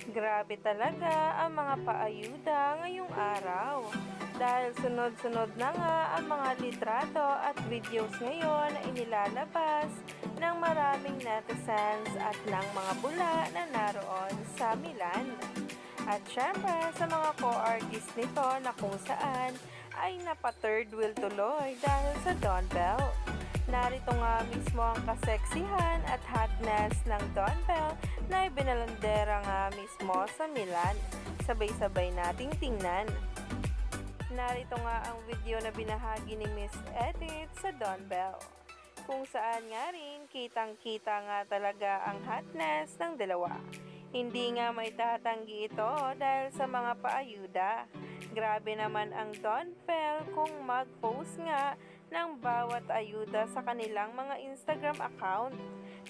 Grabe talaga ang mga paayuda ngayong araw. Dahil sunod-sunod na nga ang mga litrato at videos ngayon na inilalabas ng maraming netizens at ng mga bula na naroon sa Milan. At syempre sa mga co-artist nito na kung saan ay napa-third wheel tuloy dahil sa Don Bell. Narito nga mismo ang kaseksihan at hotness ng Don Bell na ibinalandera nga mismo sa Milan. Sabay-sabay nating tingnan. Narito nga ang video na binahagi ni Miss Edith sa Don Bell, kung saan nga rin kitang-kita nga talaga ang hotness ng dalawa. Hindi nga may tatanggi ito dahil sa mga paayuda. Grabe naman ang Don Bell kung mag-post nga ng bawat ayuda sa kanilang mga Instagram account.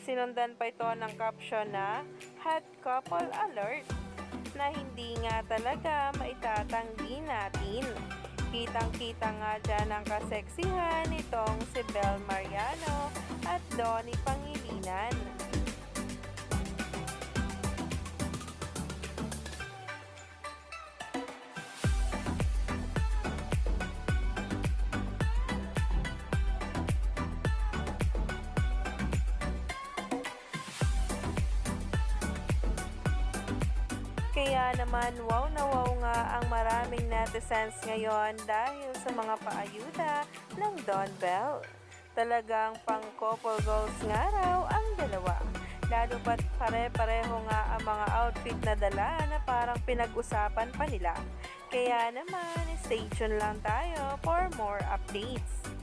Sinundan pa ito ng caption na Hot Couple Alert na hindi nga talaga maitatanggi natin. Kitang-kita nga dyan ang kaseksihan nitong si Bel Mariano at Donnie Pangilinan. Kaya naman wow na wow nga ang maraming netizens ngayon dahil sa mga paayuda ng Don Bell. Talagang pang couple goals nga raw ang dalawa. Lalo pat pare-pareho nga ang mga outfit na dala na parang pinag-usapan pa nila. Kaya naman stay tuned lang tayo for more updates.